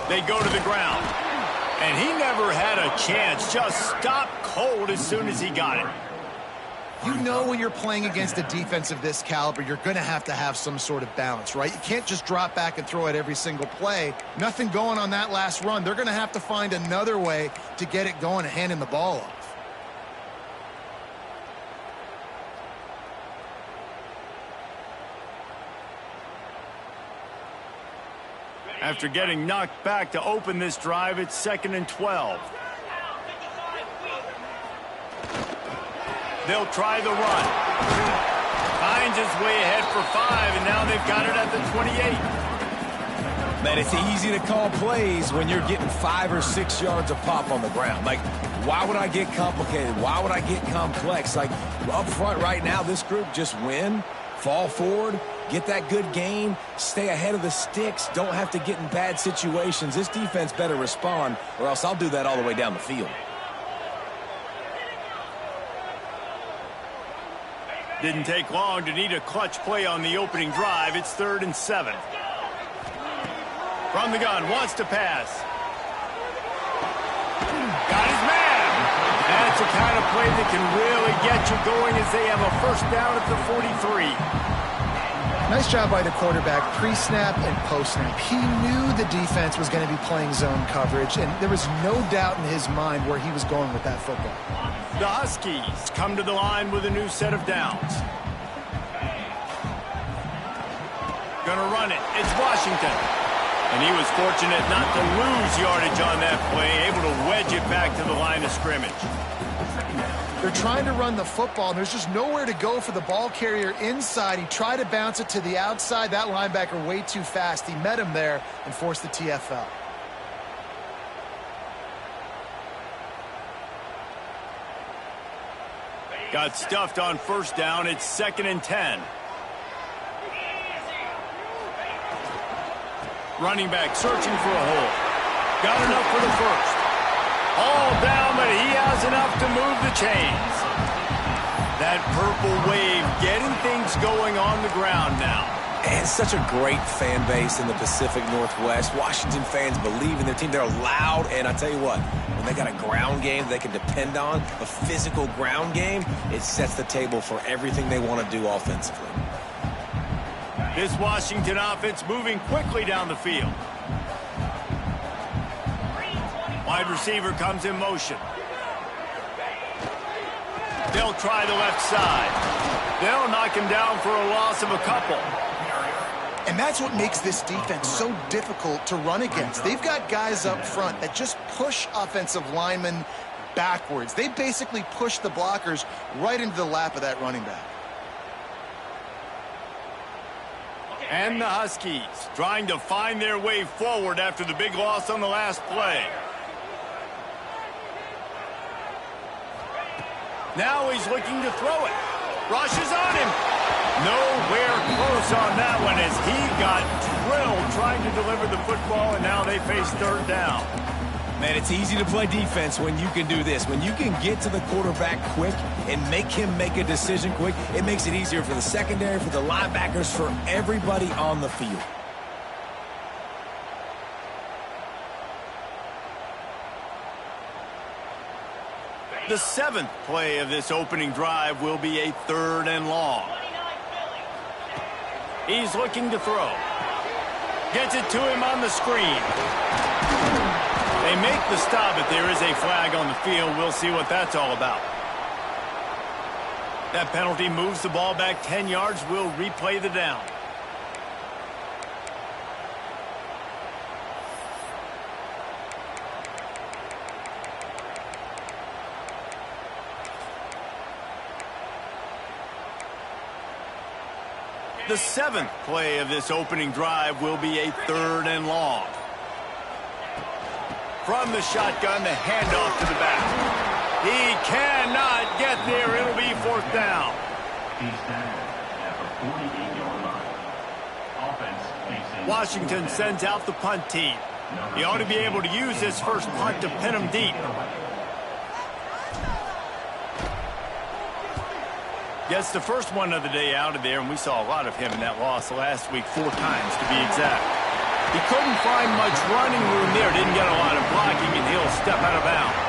They go to the ground. And he never had a chance. Just stopped cold as soon as he got it. You know when you're playing against a defense of this caliber, you're going to have some sort of balance, right? You can't just drop back and throw it every single play. Nothing going on that last run. They're going to have to find another way to get it going and handing the ball off. After getting knocked back to open this drive, it's 2nd and 12. They'll try the run. Finds his way ahead for 5, and now they've got it at the 28. Man, it's easy to call plays when you're getting 5 or 6 yards of pop on the ground. Like, why would I get complicated? Why would I get complex? Like, up front right now, this group just win, fall forward, get that good gain, stay ahead of the sticks, don't have to get in bad situations. This defense better respond, or else I'll do that all the way down the field. Didn't take long to need a clutch play on the opening drive. It's 3rd and 7. From the gun, wants to pass. Got his man. That's the kind of play that can really get you going as they have a first down at the 43. Nice job by the quarterback, pre-snap and post-snap. He knew the defense was going to be playing zone coverage, and there was no doubt in his mind where he was going with that football. The Huskies come to the line with a new set of downs. Gonna run it. It's Washington. And he was fortunate not to lose yardage on that play, able to wedge it back to the line of scrimmage. They're trying to run the football, and there's just nowhere to go for the ball carrier inside. He tried to bounce it to the outside. That linebacker way too fast. He met him there and forced the TFL. Got stuffed on first down. It's 2nd and 10. Running back searching for a hole. Got enough for the first. All down, but he has enough to move the chains. That purple wave getting things going on the ground now. And such a great fan base in the Pacific Northwest. Washington fans believe in their team. They're loud, and I tell you what, when they got a ground game they can depend on, a physical ground game, it sets the table for everything they want to do offensively. This Washington offense moving quickly down the field. Wide receiver comes in motion. They'll try the left side. They'll knock him down for a loss of a couple. And that's what makes this defense so difficult to run against. They've got guys up front that just push offensive linemen backwards. They basically push the blockers right into the lap of that running back. And the Huskies trying to find their way forward after the big loss on the last play. Now he's looking to throw it. Rushes on him. Nowhere close on that one as he got drilled trying to deliver the football, and now they face 3rd down. Man, it's easy to play defense when you can do this. When you can get to the quarterback quick and make him make a decision quick, it makes it easier for the secondary, for the linebackers, for everybody on the field. The 7th play of this opening drive will be a 3rd and long. He's looking to throw. Gets it to him on the screen. They make the stop, but there is a flag on the field. We'll see what that's all about. That penalty moves the ball back 10 yards. We'll replay the down. The 7th play of this opening drive will be a 3rd and long. From the shotgun, the handoff to the back. He cannot get there. It'll be 4th down. Washington sends out the punt team. He ought to be able to use this first punt to pin him deep. Gets the first one of the day out of there, and we saw a lot of him in that loss last week, 4 times to be exact. He couldn't find much running room there. Didn't get a lot of blocking, and he'll step out of bounds.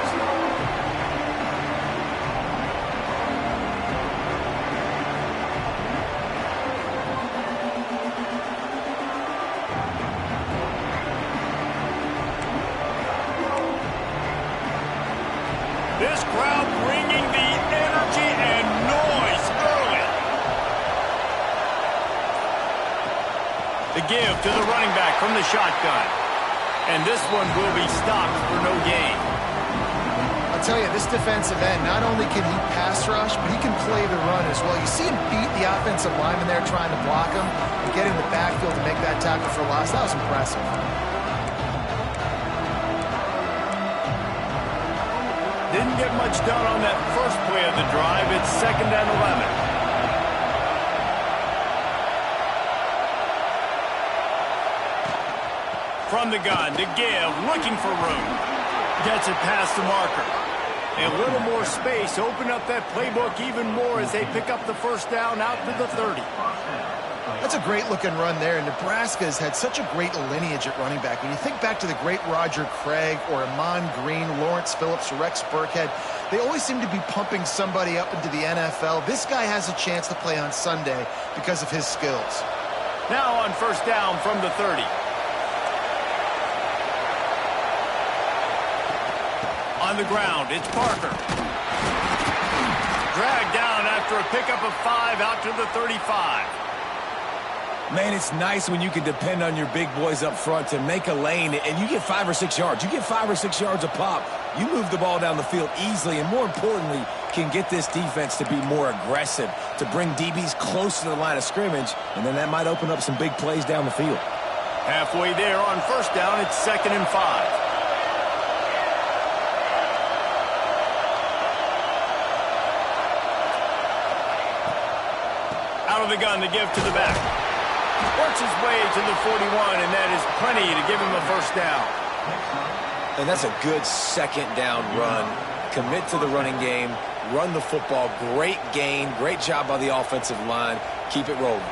This crowd bringing the energy and noise early. The give to the running back from the shotgun. And this one will be stopped for no gain. I'll tell you, this defensive end, not only can he pass rush, but he can play the run as well. You see him beat the offensive lineman there trying to block him and get in the backfield to make that tackle for loss. That was impressive. Didn't get much done on that first play of the drive. It's 2nd and 11. From the gun to give, looking for room. Gets it past the marker. A little more space, open up that playbook even more as they pick up the first down out to the 30. That's a great-looking run there. Nebraska has had such a great lineage at running back. When you think back to the great Roger Craig or Amon Green, Lawrence Phillips, Rex Burkhead, they always seem to be pumping somebody up into the NFL. This guy has a chance to play on Sunday because of his skills. Now on first down from the 30. On the ground, it's Parker. Dragged down after a pickup of 5 out to the 35. Man, it's nice when you can depend on your big boys up front to make a lane, and you get 5 or 6 yards. You get 5 or 6 yards a pop. You move the ball down the field easily, and more importantly, can get this defense to be more aggressive, to bring DBs close to the line of scrimmage, and then that might open up some big plays down the field. Halfway there on first down, it's 2nd and 5. Out of the gun to give to the back. Works his way to the 41, and that is plenty to give him a first down. And that's a good 2nd down run. Commit to the running game, run the football, great gain, great job by the offensive line. Keep it rolling.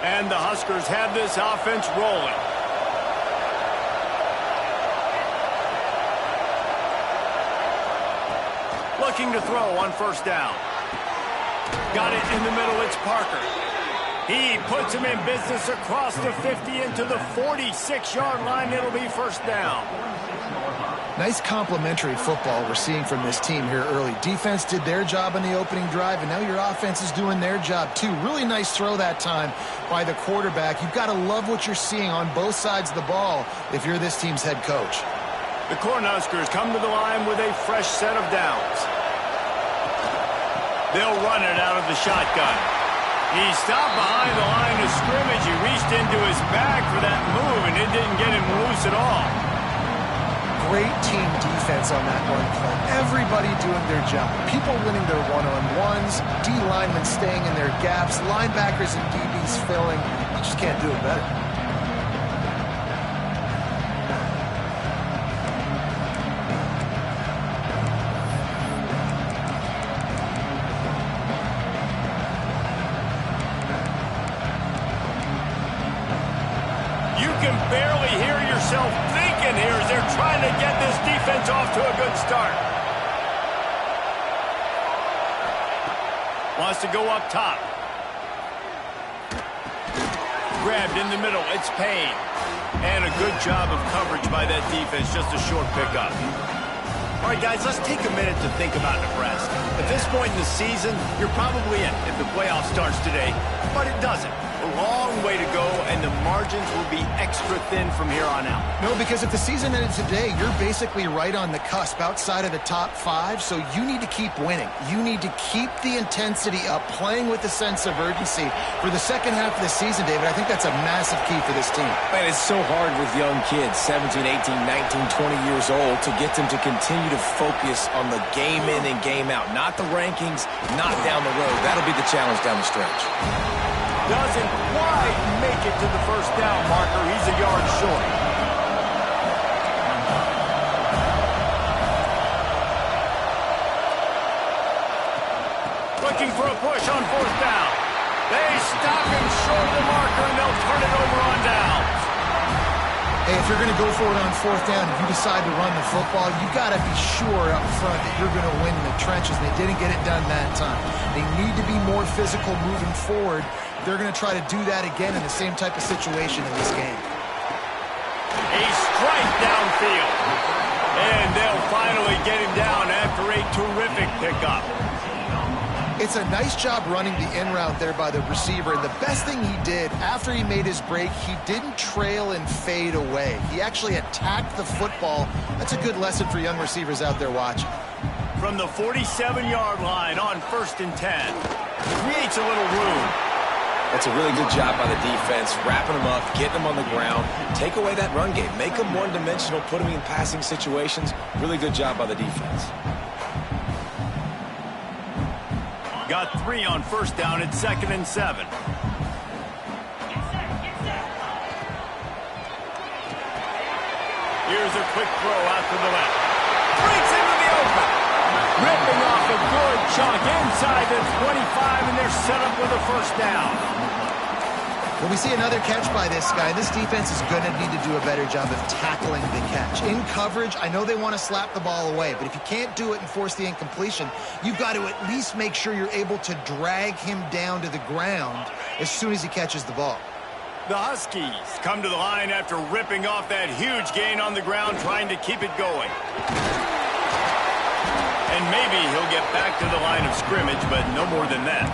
And the Huskers have this offense rolling. Looking to throw on first down. Got it in the middle, it's Parker. He puts him in business across the 50 into the 46-yard line. It'll be first down. Nice complementary football we're seeing from this team here early. Defense did their job in the opening drive, and now your offense is doing their job too. Really nice throw that time by the quarterback. You've got to love what you're seeing on both sides of the ball if you're this team's head coach. The Cornhuskers come to the line with a fresh set of downs. They'll run it out of the shotgun. He stopped behind the line of scrimmage. He reached into his bag for that move, and it didn't get him loose at all. Great team defense on that run play. Everybody doing their job. People winning their one-on-ones, D linemen staying in their gaps, linebackers and DBs filling. You just can't do it better. You can barely hear yourself thinking here as they're trying to get this defense off to a good start. Wants to go up top. Grabbed in the middle, it's Payne. And a good job of coverage by that defense, just a short pickup. All right, guys, let's take a minute to think about Nebraska. At this point in the season, you're probably in if the playoff starts today, but it doesn't. A long way to go, and the margins will be extra thin from here on out. No, because if the season ended today, you're basically right on the cusp outside of the top 5, so you need to keep winning. You need to keep the intensity up, playing with a sense of urgency for the second half of the season, David. I think that's a massive key for this team. Man, it's so hard with young kids, 17, 18, 19, 20 years old, to get them to continue to focus on the game in and game out, not the rankings, not down the road. That'll be the challenge down the stretch. Doesn't quite make it to the first down marker. He's a yard short. Looking for a push on fourth down. They stop him short of the marker, and they'll turn it over on downs. Hey, if you're going to go for it on fourth down, if you decide to run the football, you got to be sure up front that you're going to win in the trenches. They didn't get it done that time. They need to be more physical moving forward. They're going to try to do that again in the same type of situation in this game. A strike downfield. And they'll finally get him down after a terrific pickup. It's a nice job running the in route there by the receiver. And the best thing he did after he made his break, he didn't trail and fade away. He actually attacked the football. That's a good lesson for young receivers out there watching. From the 47-yard line on 1st and 10. Creates a little room. That's a really good job by the defense, wrapping them up, getting them on the ground. Take away that run game. Make them one-dimensional, put them in passing situations. Really good job by the defense. Got 3 on first down at 2nd and 7. Here's a quick throw out to the left. Breaks into the open. Ripping off a good chunk inside the 25, and they're set up with a first down. When we see another catch by this guy, this defense is going to need to do a better job of tackling the catch. In coverage, I know they want to slap the ball away, but if you can't do it and force the incompletion, you've got to at least make sure you're able to drag him down to the ground as soon as he catches the ball. The Huskies come to the line after ripping off that huge gain on the ground, trying to keep it going. And maybe he'll get back to the line of scrimmage, but no more than that.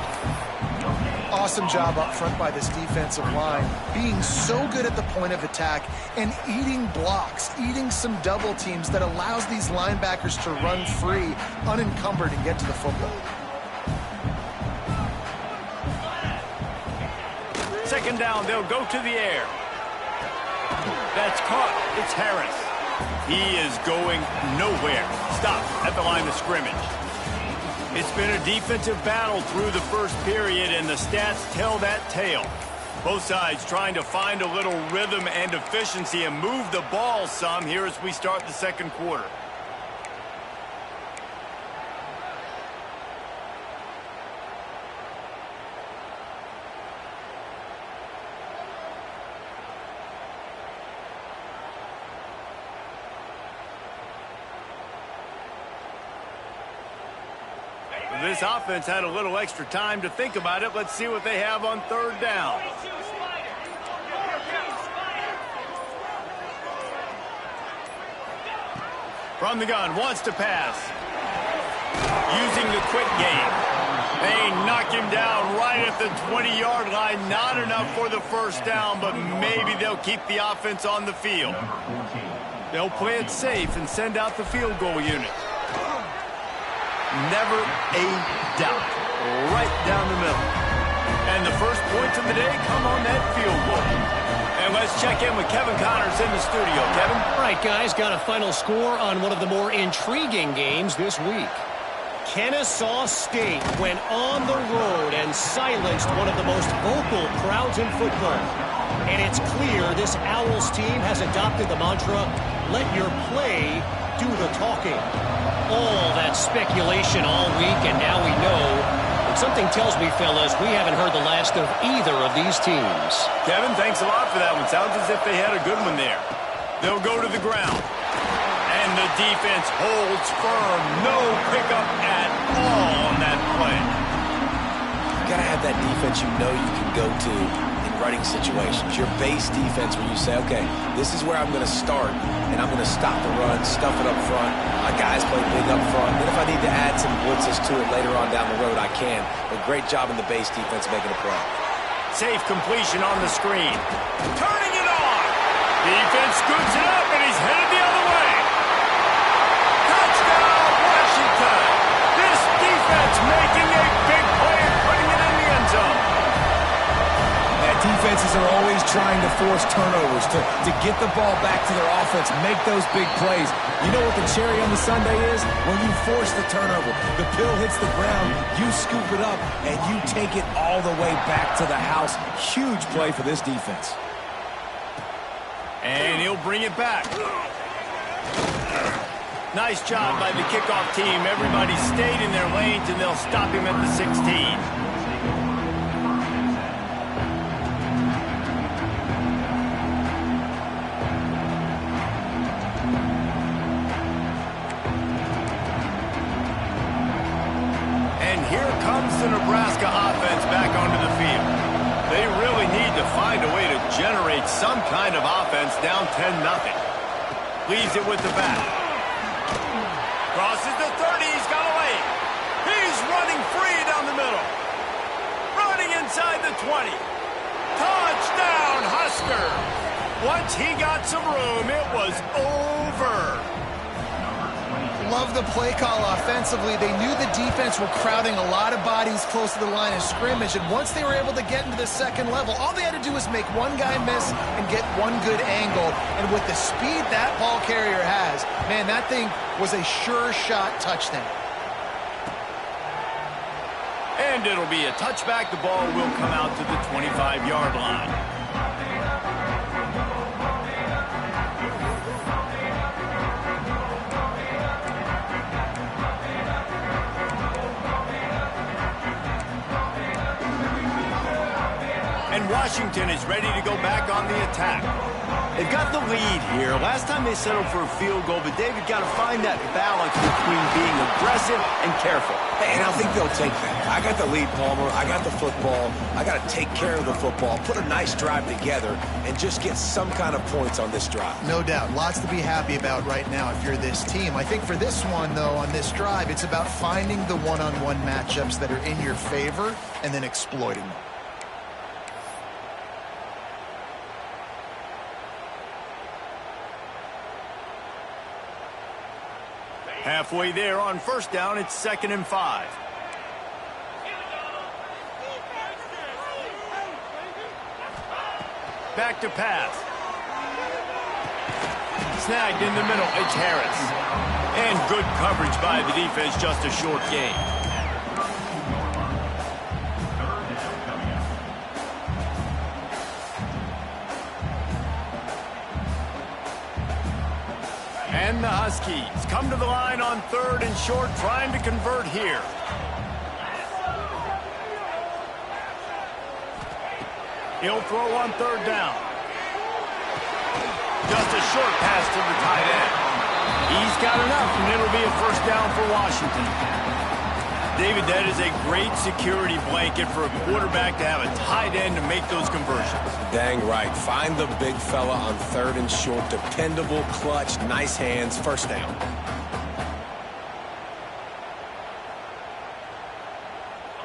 Awesome job up front by this defensive line, being so good at the point of attack and eating blocks, eating some double teams that allows these linebackers to run free, unencumbered, and get to the football. 2nd down, they'll go to the air. That's caught. It's Harris. He is going nowhere. Stop at the line of scrimmage. It's been a defensive battle through the first period, and the stats tell that tale. Both sides trying to find a little rhythm and efficiency and move the ball some here as we start the second quarter. This offense had a little extra time to think about it. Let's see what they have on 3rd down. From the gun, wants to pass. Using the quick game. They knock him down right at the 20-yard line. Not enough for the first down, but maybe they'll keep the offense on the field. They'll play it safe and send out the field goal unit. Never a doubt. Right down the middle. And the first points of the day come on that field goal. And let's check in with Kevin Connors in the studio. Kevin? All right, guys, got a final score on one of the more intriguing games this week. Kennesaw State went on the road and silenced one of the most vocal crowds in football. And it's clear this Owls team has adopted the mantra, let your play do the talking. All that speculation all week, and now we know. But something tells me, fellas, we haven't heard the last of either of these teams. Kevin, thanks a lot for that one. Sounds as if they had a good one there. They'll go to the ground. And the defense holds firm. No pickup at all on that play. You got to have that defense you know you can go to in running situations. Your base defense where you say, okay, this is where I'm going to start, and I'm going to stop the run, stuff it up front. My guys play big up front. Then if I need to add some blitzes to it later on down the road, I can. But great job in the base defense making a play. Safe completion on the screen. Turning it on. Defense scoops it up, and he's headed the other way. Touchdown, Washington. This defense making a big play and putting it in the end zone. That defense Defenses are always trying to force turnovers, to get the ball back to their offense, make those big plays. You know what the cherry on the sundae is? When you force the turnover, the pill hits the ground, you scoop it up, and you take it all the way back to the house. Huge play for this defense. And he'll bring it back. Nice job by the kickoff team. Everybody stayed in their lanes, and they'll stop him at the 16. The Nebraska offense back onto the field. They really need to find a way to generate some kind of offense down 10-0. Leaves it with the back. Crosses the 30. He's got a lane. He's running free down the middle. Running inside the 20. Touchdown, Husker. Once he got some room, it was over. Love the play call offensively. They knew the defense were crowding a lot of bodies close to the line of scrimmage, and once they were able to get into the second level, all they had to do was make one guy miss and get one good angle. And with the speed that ball carrier has, man, that thing was a sure shot touchdown. And it'll be a touchback. The ball will come out to the 25-yard line. And Washington is ready to go back on the attack. They've got the lead here. Last time they settled for a field goal, but David got to find that balance between being aggressive and careful. And I think they'll take that. I got the lead, Palmer. I got the football. I got to take care of the football, put a nice drive together, and just get some kind of points on this drive. No doubt. Lots to be happy about right now if you're this team. I think for this one, though, on this drive, it's about finding the one-on-one matchups that are in your favor and then exploiting them. Halfway there on first down, it's 2nd and 5. Back to pass. Snagged in the middle, it's Harris. And good coverage by the defense, just a short gain. And the Huskies come to the line on 3rd and short, trying to convert here. He'll throw on 3rd down. Just a short pass to the tight end. He's got enough, and it'll be a first down for Washington. David, that is a great security blanket for a quarterback to have a tight end to make those conversions. Dang right. Find the big fella on 3rd and short. Dependable, clutch, nice hands, first down.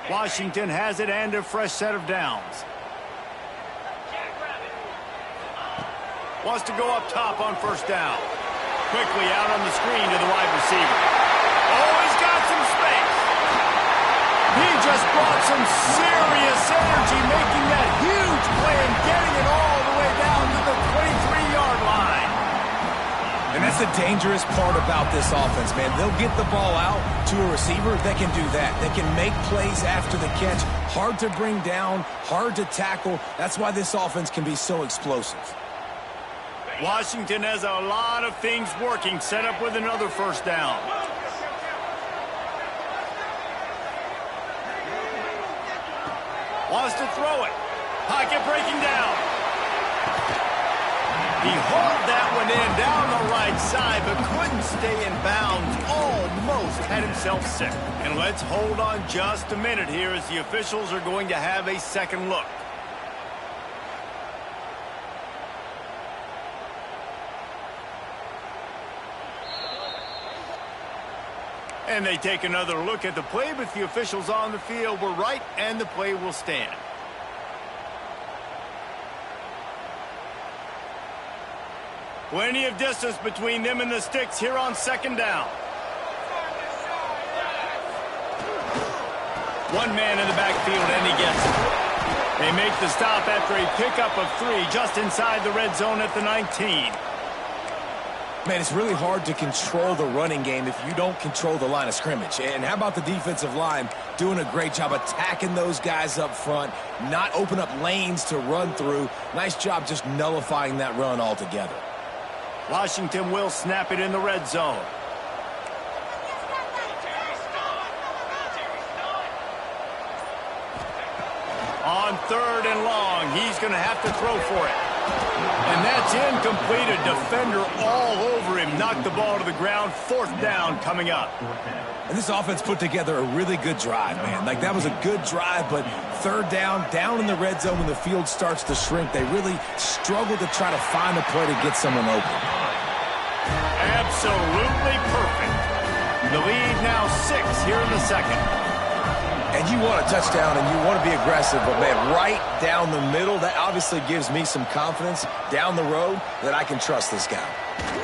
Washington has it and a fresh set of downs. Wants to go up top on first down. Quickly out on the screen to the wide receiver. Oh, he's got some space. He just brought some serious energy, making that huge play and getting it all the way down to the 23-yard line. And that's the dangerous part about this offense, man. They'll get the ball out to a receiver. They can do that. They can make plays after the catch. Hard to bring down, hard to tackle. That's why this offense can be so explosive. Washington has a lot of things working, set up with another first down. Wants to throw it. Pocket breaking down. He hauled that one in down the right side, but couldn't stay in bounds. Almost had himself sick. And let's hold on just a minute here as the officials are going to have a second look. And they take another look at the play, but the officials on the field were right, and the play will stand. Plenty of distance between them and the sticks here on second down. One man in the backfield, and he gets it. They make the stop after a pickup of 3 just inside the red zone at the 19. Man, it's really hard to control the running game if you don't control the line of scrimmage. And how about the defensive line doing a great job attacking those guys up front, not open up lanes to run through. Nice job just nullifying that run altogether. Washington will snap it in the red zone. On 3rd and long, he's going to have to throw for it. And that's incomplete. A defender all over him. Knocked the ball to the ground. 4th down coming up. And this offense put together a really good drive, man. Like, that was a good drive, but 3rd down in the red zone when the field starts to shrink, they really struggle to try to find a play to get someone open. Absolutely perfect. The lead now 6 here in the second. And you want a touchdown and you want to be aggressive, but, man, right down the middle, that obviously gives me some confidence down the road that I can trust this guy.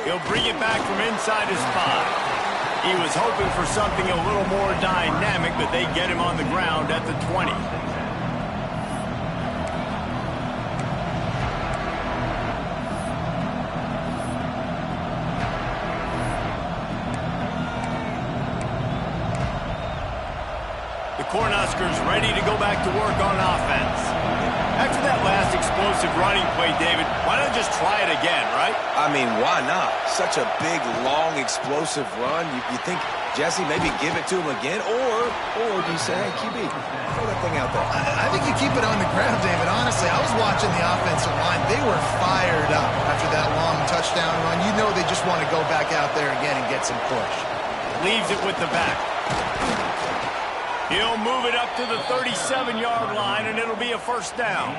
He'll bring it back from inside his 5. He was hoping for something a little more dynamic, but they get him on the ground at the 20. Cornhuskers ready to go back to work on offense. After that last explosive running play, David, why not just try it again, right? I mean, why not? Such a big, long, explosive run. You think, Jesse, maybe give it to him again? Or do you say, hey, QB, throw that thing out there? I think you keep it on the ground, David. Honestly, I was watching the offensive line. They were fired up after that long touchdown run. You know they just want to go back out there again and get some push. Leaves it with the back. He'll move it up to the 37-yard line, and it'll be a 1st down.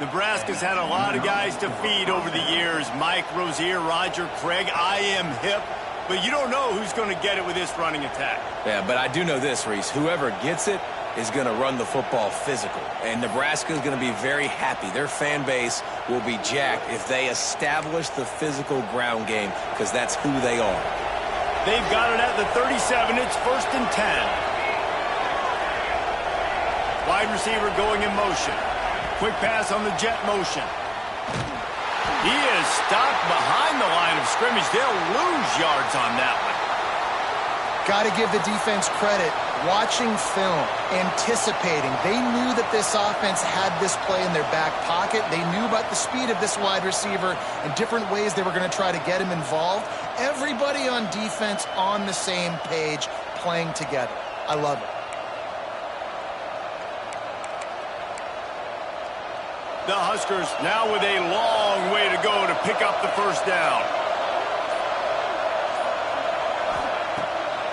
Nebraska's had a lot of guys to feed over the years. Mike Rozier, Roger Craig. I am hip. But you don't know who's going to get it with this running attack. Yeah, but I do know this, Reese. Whoever gets it is going to run the football physical. And Nebraska is going to be very happy. Their fan base will be jacked if they establish the physical ground game, because that's who they are. They've got it at the 37. It's 1st and 10. Wide receiver going in motion. Quick pass on the jet motion. He is stopped behind the line of scrimmage. They'll lose yards on that one. Got to give the defense credit. Watching film, anticipating. They knew that this offense had this play in their back pocket. They knew about the speed of this wide receiver and different ways they were going to try to get him involved. Everybody on defense on the same page, playing together. I love it. The Huskers now with a long way to go to pick up the 1st down.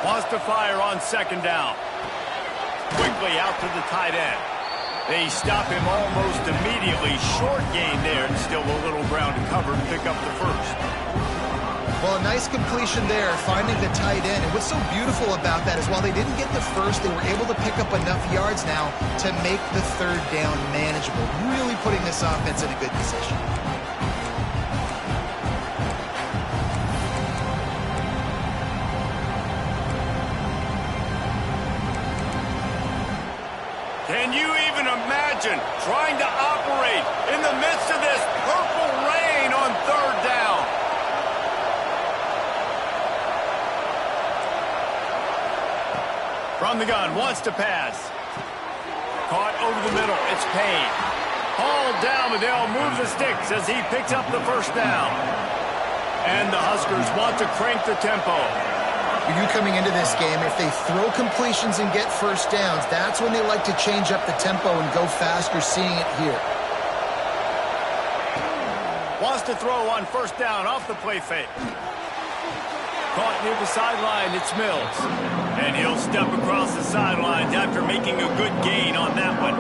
Wants to fire on 2nd down. Quickly out to the tight end. They stop him almost immediately. Short gain there, and still a little ground to cover to pick up the 1st. Well, a nice completion there, finding the tight end. And what's so beautiful about that is while they didn't get the 1st, they were able to pick up enough yards now to make the 3rd down manageable. Really putting this offense in a good position. Can you even imagine trying to operate in the midst of this purple rain on 3rd down? From the gun, wants to pass. Caught over the middle, it's Payne. Hauled down, but they'll move the sticks as he picks up the 1st down. And the Huskers want to crank the tempo. You coming into this game, if they throw completions and get 1st downs, that's when they like to change up the tempo and go faster, seeing it here. Wants to throw on 1st down off the play fake. Caught near the sideline, it's Mills. And he'll step across the sidelines after making a good gain on that one.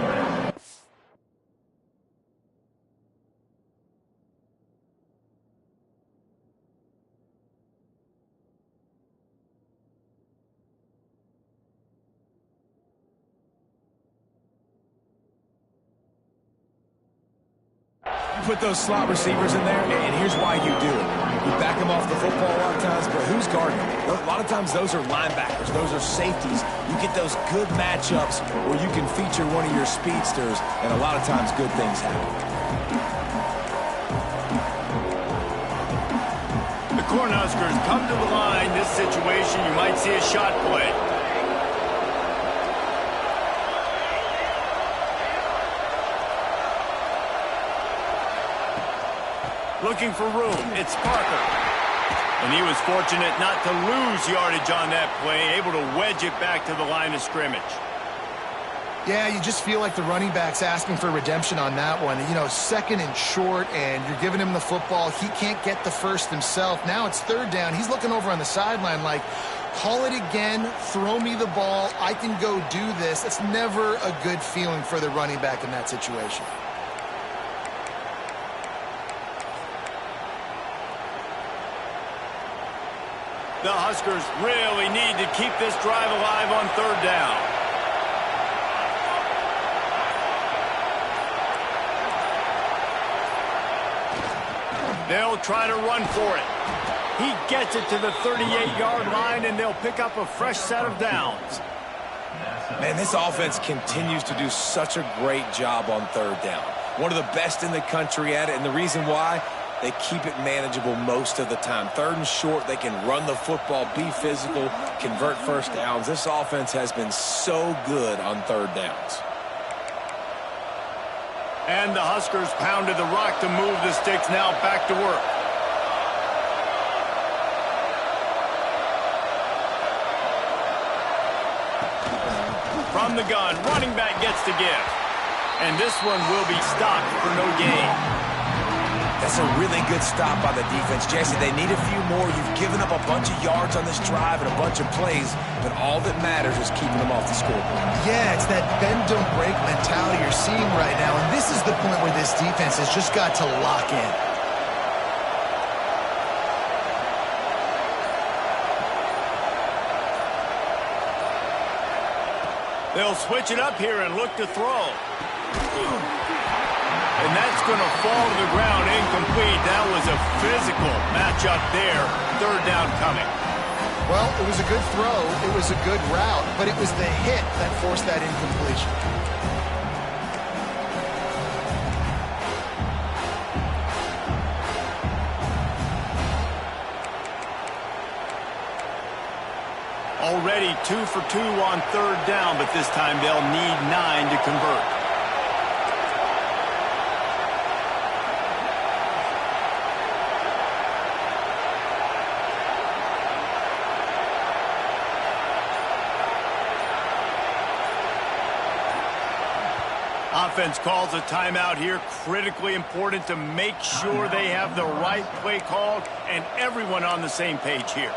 put those slot receivers in there, and here's why you do it. You back them off the football a lot of times, but who's guarding them? A lot of times those are linebackers. Those are safeties. You get those good matchups where you can feature one of your speedsters, and a lot of times good things happen. The Cornhuskers come to the line. This situation, you might see a shot play. Looking for room. It's Parker. And he was fortunate not to lose yardage on that play, able to wedge it back to the line of scrimmage. Yeah, you just feel like the running back's asking for redemption on that one. You know, second and short, and you're giving him the football. He can't get the first himself. Now it's third down. He's looking over on the sideline like, call it again, throw me the ball, I can go do this. It's never a good feeling for the running back in that situation. The Huskers really need to keep this drive alive on third down. They'll try to run for it. He gets it to the 38-yard line, and they'll pick up a fresh set of downs. Man, this offense continues to do such a great job on third down. One of the best in the country at it, and the reason why, they keep it manageable most of the time. Third and short, they can run the football, be physical, convert first downs. This offense has been so good on third downs. And the Huskers pounded the rock to move the sticks, now back to work. From the gun, running back gets the give. And this one will be stopped for no gain. That's a really good stop by the defense. Jesse, they need a few more. You've given up a bunch of yards on this drive and a bunch of plays, but all that matters is keeping them off the scoreboard. Yeah, it's that bend, don't break mentality you're seeing right now, and this is the point where this defense has just got to lock in. They'll switch it up here and look to throw. And that's going to fall to the ground incomplete. That was a physical matchup there. Third down coming. Well, it was a good throw. It was a good route, but it was the hit that forced that incompletion. Already 2 for 2 on third down, but this time they'll need 9 to convert. Offense calls a timeout here. Critically important to make sure they have the right play called and everyone on the same page here.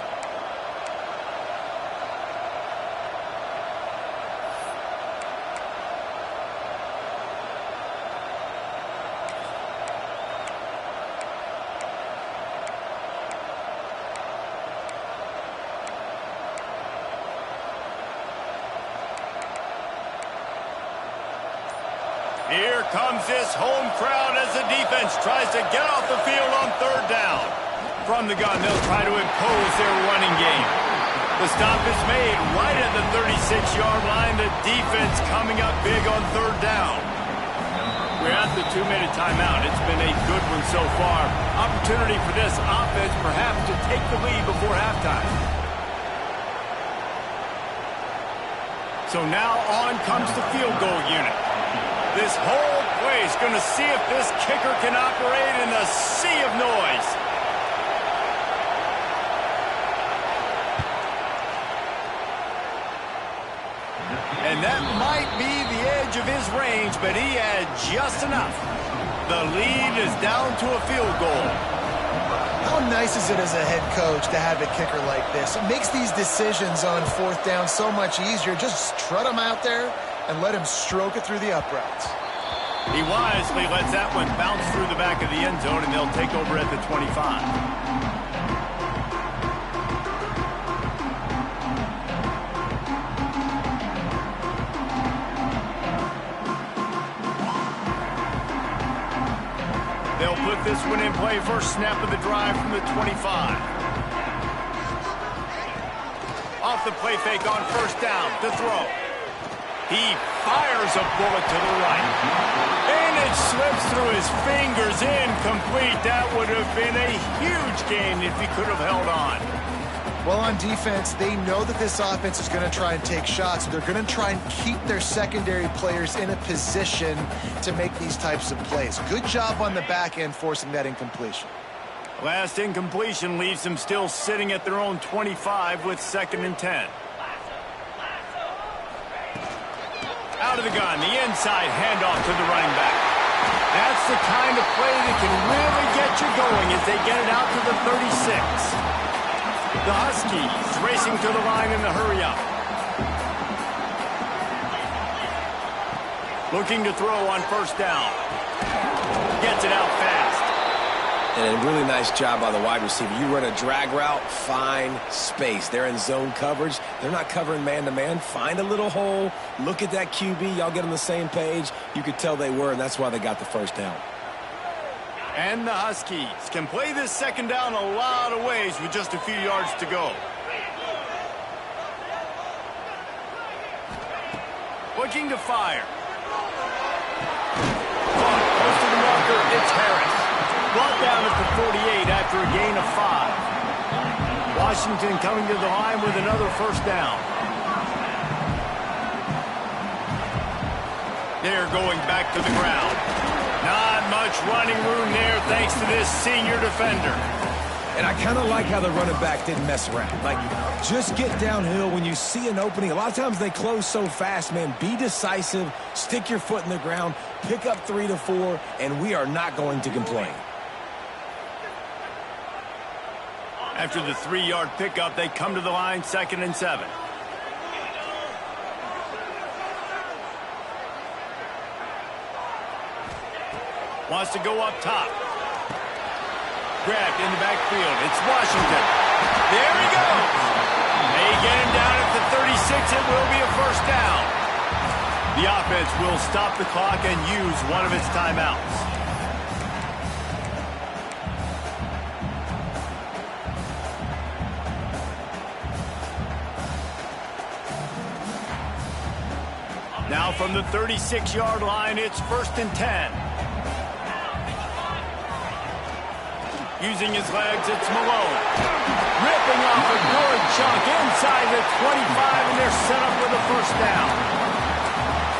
Here comes this home crowd as the defense tries to get off the field on third down. From the gun, they'll try to impose their running game. The stop is made right at the 36-yard line. The defense coming up big on third down. We're at the 2-minute timeout. It's been a good one so far. Opportunity for this offense perhaps to take the lead before halftime. So now on comes the field goal unit. This whole place going to see if this kicker can operate in the sea of noise. And that might be the edge of his range, but he had just enough. The lead is down to a field goal. How nice is it as a head coach to have a kicker like this? It makes these decisions on fourth down so much easier. Just trot him out there and let him stroke it through the uprights. He wisely lets that one bounce through the back of the end zone, and they'll take over at the 25. They'll put this one in play. First snap of the drive from the 25. Off the play fake on first down to throw. He fires a bullet to the right. And it slips through his fingers, incomplete. That would have been a huge gain if he could have held on. Well, on defense, they know that this offense is going to try and take shots. They're going to try and keep their secondary players in a position to make these types of plays. Good job on the back end forcing that incompletion. Last incompletion leaves them still sitting at their own 25 with 2nd and 10. Out of the gun, the inside handoff to the running back. That's the kind of play that can really get you going as they get it out to the 36. The Huskies racing to the line in the hurry-up. Looking to throw on first down. Gets it out fast. And a really nice job by the wide receiver. You run a drag route, find space. They're in zone coverage. They're not covering man-to-man. Find a little hole. Look at that QB. Y'all get on the same page. You could tell they were, and that's why they got the first down. And the Huskies can play this second down a lot of ways with just a few yards to go. Looking to fire. Close to the marker, it's Harris. Brought down at the 48 after a gain of 5. Washington coming to the line with another first down. They're going back to the ground. Not much running room there thanks to this senior defender. And I kind of like how the running back didn't mess around. Like, just get downhill when you see an opening. A lot of times they close so fast, man. Be decisive, stick your foot in the ground, pick up 3 to 4, and we are not going to complain. After the 3-yard pickup, they come to the line 2nd and 7. Wants to go up top. Grabbed in the backfield. It's Washington. There he goes. They get him down at the 36. It will be a first down. The offense will stop the clock and use one of its timeouts. Now from the 36-yard line, it's 1st and 10. Using his legs, it's Malone. Ripping off a good chunk inside the 25, and they're set up with a first down.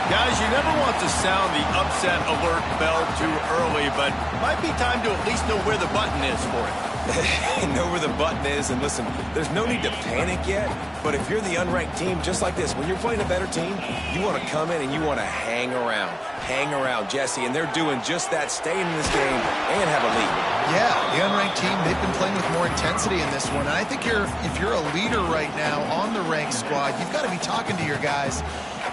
Guys, you never want to sound the upset alert bell too early, but might be time to at least know where the button is for it. Know where the button is, and listen, there's no need to panic yet, but if you're the unranked team, just like this, when you're playing a better team, you want to come in and you want to hang around, Jesse, and they're doing just that, staying in this game and have a lead. Yeah, the unranked team, they've been playing with more intensity in this one, and I think if you're a leader right now on the ranked squad, you've got to be talking to your guys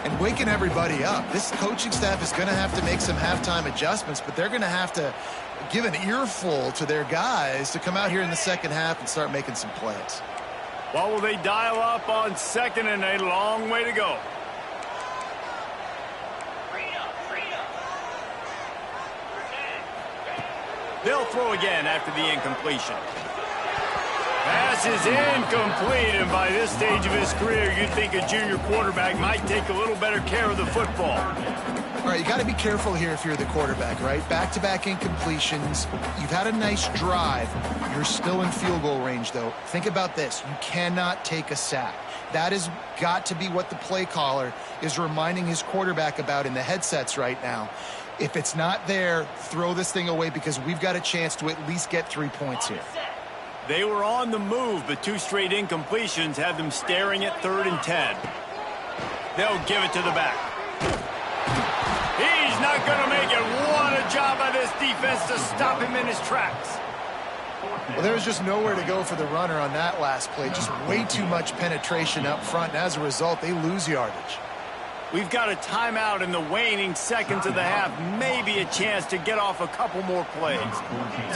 and waking everybody up. This coaching staff is going to have to make some halftime adjustments, but they're going to have to give an earful to their guys to come out here in the second half and start making some plays. Well, will they dial up on 2nd and a long way to go? They'll throw again after the incompletion. Pass is incomplete, and by this stage of his career, you'd think a junior quarterback might take a little better care of the football. All right, you got to be careful here if you're the quarterback, right? Back-to-back incompletions. You've had a nice drive. You're still in field goal range, though. Think about this. You cannot take a sack. That has got to be what the play caller is reminding his quarterback about in the headsets right now. If it's not there, throw this thing away because we've got a chance to at least get 3 points here. They were on the move, but 2 straight incompletions have them staring at 3rd and 10. They'll give it to the back. He's not going to make it. What a job by this defense to stop him in his tracks. Well, there was just nowhere to go for the runner on that last play. Just way too much penetration up front, and as a result, they lose yardage. We've got a timeout in the waning seconds of the half, maybe a chance to get off a couple more plays.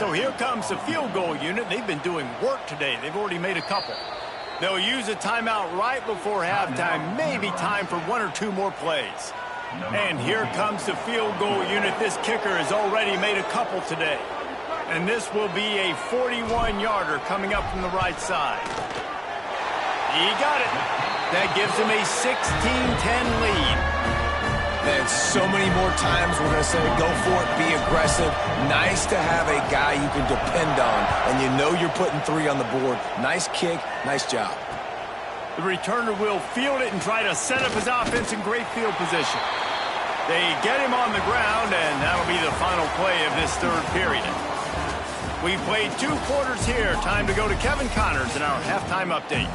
So here comes the field goal unit. They've been doing work today. They've already made a couple. They'll use a timeout right before halftime, maybe time for 1 or 2 more plays. And here comes the field goal unit. This kicker has already made a couple today. And this will be a 41-yarder coming up from the right side. He got it. That gives him a 16-10 lead. And so many more times we're going to say, go for it, be aggressive. Nice to have a guy you can depend on, and you know you're putting 3 on the board. Nice kick, nice job. The returner will field it and try to set up his offense in great field position. They get him on the ground, and that'll be the final play of this third period. We played 2 quarters here. Time to go to Kevin Connors in our halftime update.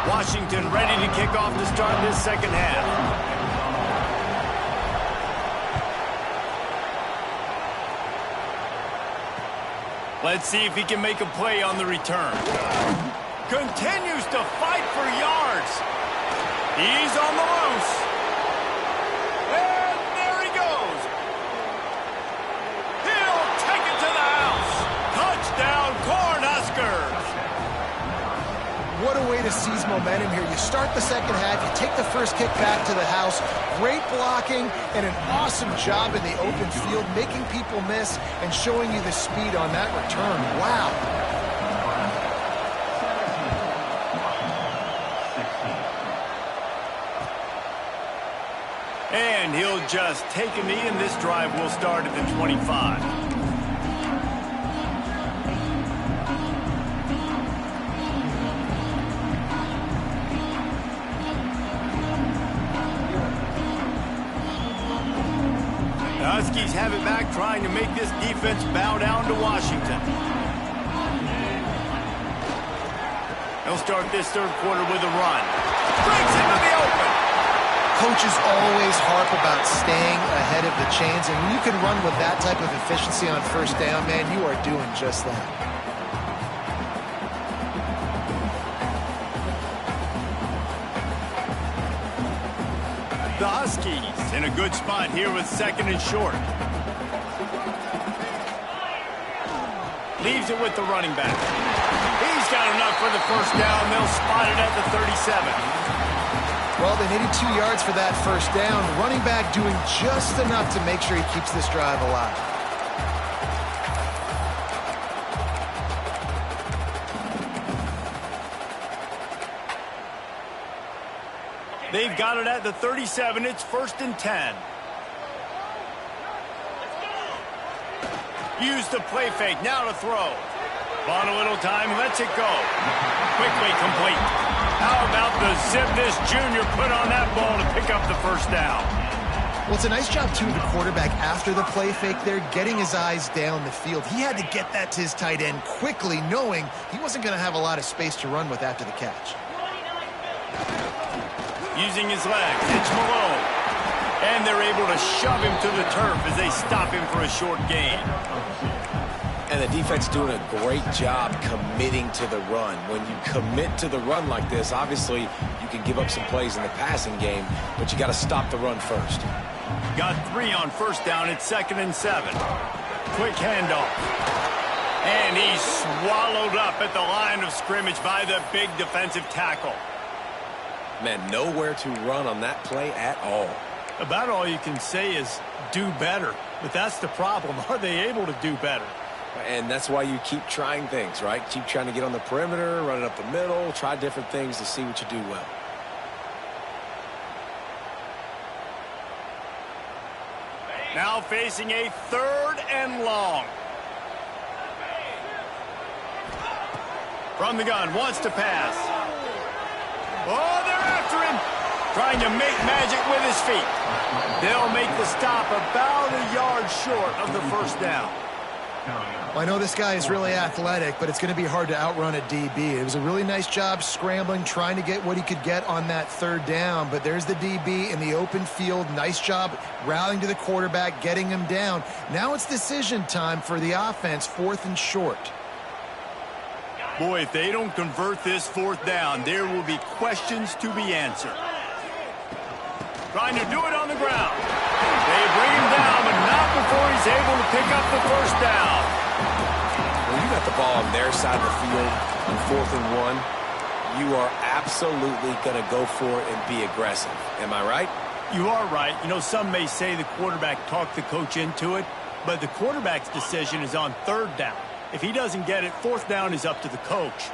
Washington ready to kick off to start this second half. Let's see if he can make a play on the return. Continues to fight for yards. He's on the loose. And there he goes. He'll take it to the house. Touchdown, Cornhuskers. What a way to seize momentum here. You start the second half, you take the first kick back to the house. Great blocking and an awesome job in the open field, making people miss and showing you the speed on that return. Wow. And he'll just take a knee, and this drive will start at the 25. Huskies have it back, trying to make this defense bow down to Washington. They'll start this third quarter with a run. Breaks into the open. Coaches always harp about staying ahead of the chains, and when you can run with that type of efficiency on first down, man, you are doing just that. The Huskies in a good spot here with second and short. Leaves it with the running back. He's got enough for the first down. They'll spot it at the 37. Well, they needed 2 yards for that first down. The running back doing just enough to make sure he keeps this drive alive. They've got it at the 37. It's 1st and 10. Use the play fake. Now to throw. On a little time. Lets it go. Quickly complete. How about the zip this junior put on that ball to pick up the first down? Well, it's a nice job, too, the quarterback after the play fake there, getting his eyes down the field. He had to get that to his tight end quickly, knowing he wasn't going to have a lot of space to run with after the catch. Using his legs, it's Malone. And they're able to shove him to the turf as they stop him for a short gain. And the defense doing a great job committing to the run. When you commit to the run like this, obviously you can give up some plays in the passing game, but you got to stop the run first. Got 3 on first down. It's 2nd and 7. Quick handoff. And he's swallowed up at the line of scrimmage by the big defensive tackle. Man, nowhere to run on that play at all. About all you can say is do better. But that's the problem. Are they able to do better? And that's why you keep trying things, right? Keep trying to get on the perimeter, run it up the middle, try different things to see what you do well. Now facing a 3rd and long. From the gun, wants to pass. Oh, they're after him. Trying to make magic with his feet. They'll make the stop about a yard short of the first down. Well, I know this guy is really athletic, but it's going to be hard to outrun a DB. It was a really nice job scrambling, trying to get what he could get on that 3rd down, but there's the DB in the open field. Nice job rallying to the quarterback, getting him down. Now it's decision time for the offense, 4th and short. Boy, if they don't convert this 4th down, there will be questions to be answered. Trying to do it on the ground. They bring him down, but not before he's able to pick up the first down. When you got the ball on their side of the field on 4th and 1, you are absolutely going to go for it and be aggressive. Am I right? You are right. You know, some may say the quarterback talked the coach into it, but the quarterback's decision is on 3rd down. If he doesn't get it, 4th down is up to the coach.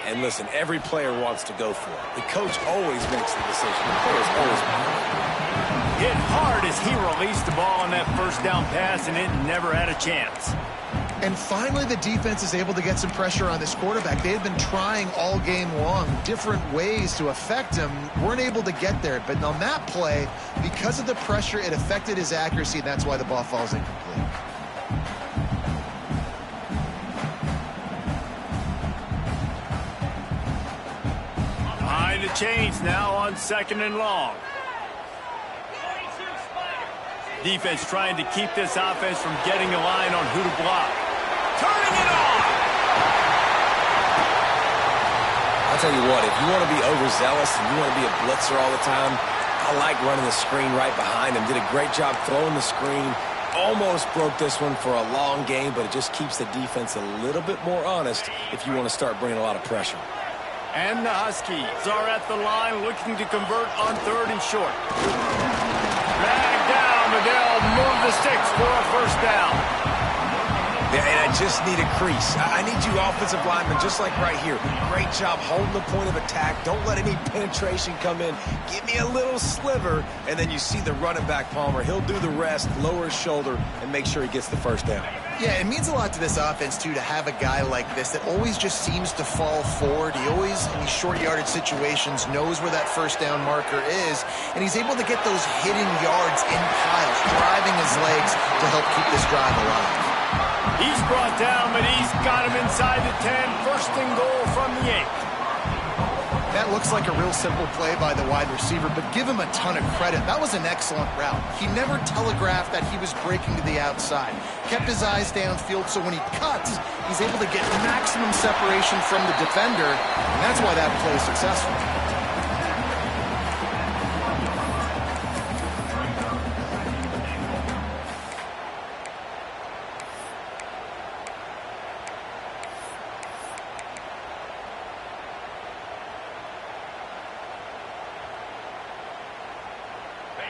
And listen, every player wants to go for it. The coach always makes the decision. The players always make it. Hit hard as he released the ball on that first down pass, and it never had a chance. And finally, the defense is able to get some pressure on this quarterback. They had been trying all game long different ways to affect him. Weren't able to get there. But on that play, because of the pressure, it affected his accuracy, and that's why the ball falls incomplete. Behind the chains now on 2nd and long. Defense trying to keep this offense from getting a line on who to block. Turning it on! I'll tell you what, if you want to be overzealous and you want to be a blitzer all the time, I like running the screen right behind him. Did a great job throwing the screen. Almost broke this one for a long game, but it just keeps the defense a little bit more honest if you want to start bringing a lot of pressure. And the Huskies are at the line looking to convert on 3rd and short. Back down, but they'll move the sticks for a first down. Yeah, and I just need a crease. I need you offensive linemen, just like right here. Great job holding the point of attack. Don't let any penetration come in. Give me a little sliver, and then you see the running back, Palmer. He'll do the rest, lower his shoulder, and make sure he gets the first down. Yeah, it means a lot to this offense, too, to have a guy like this that always just seems to fall forward. He always, in these short yardage situations, knows where that first down marker is, and he's able to get those hidden yards in piles, driving his legs to help keep this drive alive. He's brought down, but he's got him inside the 10. 1st and goal from the 8. That looks like a real simple play by the wide receiver, but give him a ton of credit. That was an excellent route. He never telegraphed that he was breaking to the outside. Kept his eyes downfield, so when he cuts, he's able to get maximum separation from the defender, and that's why that play is successful.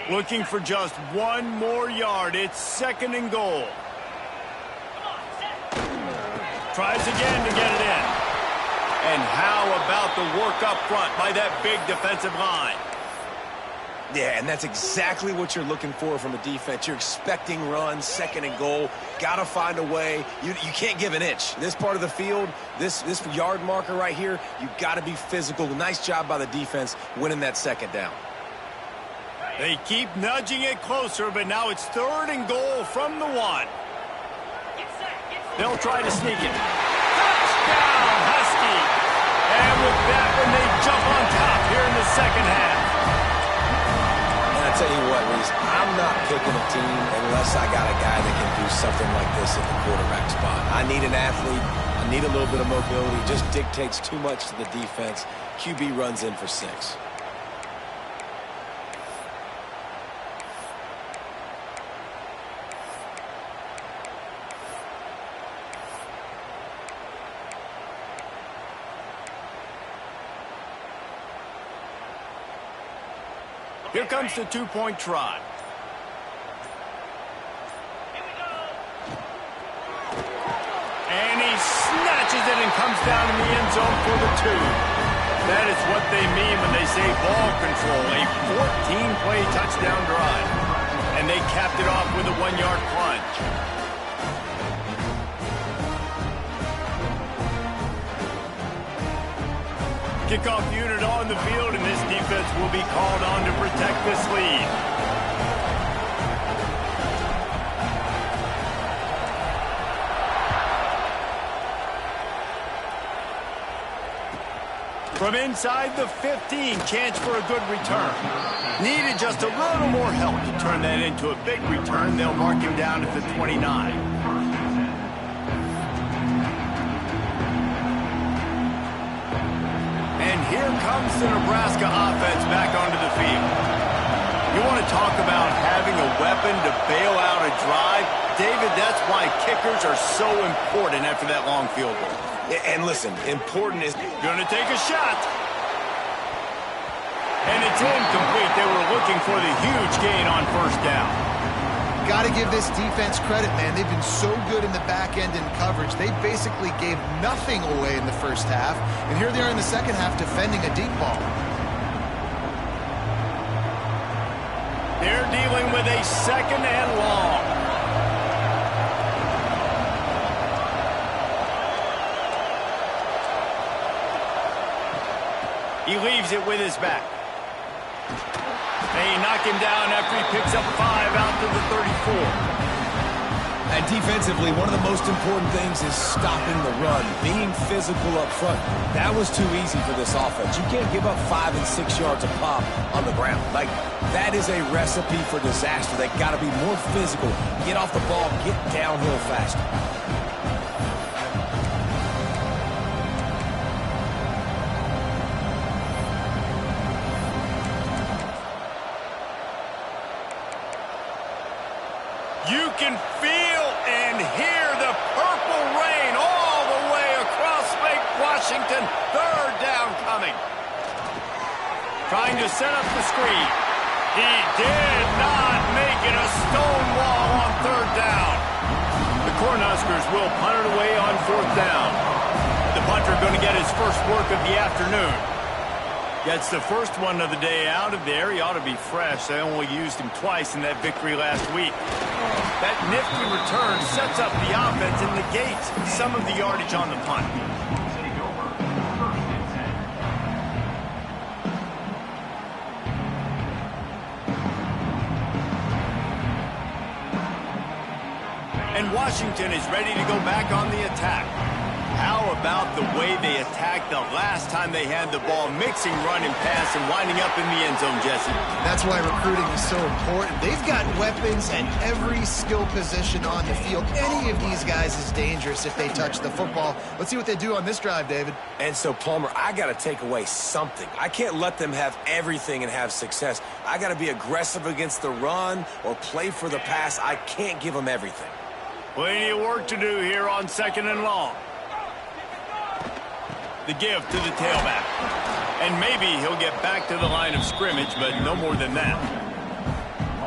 Looking for just one more yard. It's 2nd and goal. Tries again to get it in. And how about the work up front by that big defensive line? Yeah, and that's exactly what you're looking for from a defense. You're expecting runs, 2nd and goal. Got to find a way. You can't give an inch. This part of the field, this yard marker right here, you got to be physical. Nice job by the defense winning that 2nd down. They keep nudging it closer, but now it's 3rd and goal from the 1. They'll try to sneak it. Touchdown, Husky! And with that one, they jump on top here in the 2nd half. And I tell you what, Reese, I'm not picking a team unless I got a guy that can do something like this at the quarterback spot. I need an athlete. I need a little bit of mobility. It just dictates too much to the defense. QB runs in for 6. Here comes the 2-point try. And he snatches it and comes down in the end zone for the 2. That is what they mean when they say ball control. A 14-play touchdown drive. And they capped it off with a 1-yard plunge. Kickoff unit on the field, and this defense will be called on to protect this lead. From inside the 15, chance for a good return. Needed just a little more help to turn that into a big return. They'll mark him down at the 29. Here comes the Nebraska offense back onto the field. You want to talk about having having a weapon to bail out a drive, David, that's why kickers are so important after that long field goal. And listen, important is... Going to take a shot. And it's incomplete. They were looking for the huge gain on first down. Got to give this defense credit, man. They've been so good in the back end in coverage. They basically gave nothing away in the first half. And here they are in the second half defending a deep ball. They're dealing with a second and long. He leaves it with his back. They knock him down after he picks up 5 out to the 34. And defensively, one of the most important things is stopping the run, being physical up front. That was too easy for this offense. You can't give up 5 and 6 yards a pop on the ground. Like, that is a recipe for disaster. They got to be more physical, get off the ball, get downhill faster. You can feel and hear the purple rain all the way across Lake Washington. Third down coming. Trying to set up the screen. He did not make it a stone wall on third down. The Cornhuskers will punt it away on fourth down. The punter going to get his first work of the afternoon. Gets the first one of the day out of there. He ought to be fresh. They only used him twice in that victory last week. That nifty return sets up the offense and negates some of the yardage on the punt. And Washington is ready to go back on the attack. How about the way they attacked the last time they had the ball, mixing run and pass and winding up in the end zone, Jesse? That's why recruiting is so important. They've got weapons at every skill position on the field. Any of these guys is dangerous if they touch the football. Let's see what they do on this drive, David. And so, Palmer, I got to take away something. I can't let them have everything and have success. I got to be aggressive against the run or play for the pass. I can't give them everything. Plenty of work to do here on second and long. The give to the tailback. And maybe he'll get back to the line of scrimmage, but no more than that.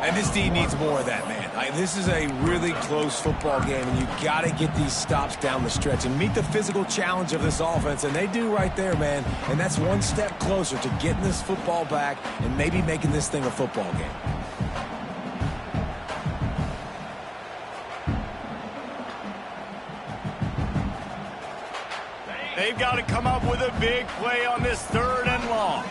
And this D needs more of that, man. This is a really close football game, and you got to get these stops down the stretch and meet the physical challenge of this offense, and they do right there, man. And that's one step closer to getting this football back and maybe making this thing a football game. They've got to come up with a big play on this third and long.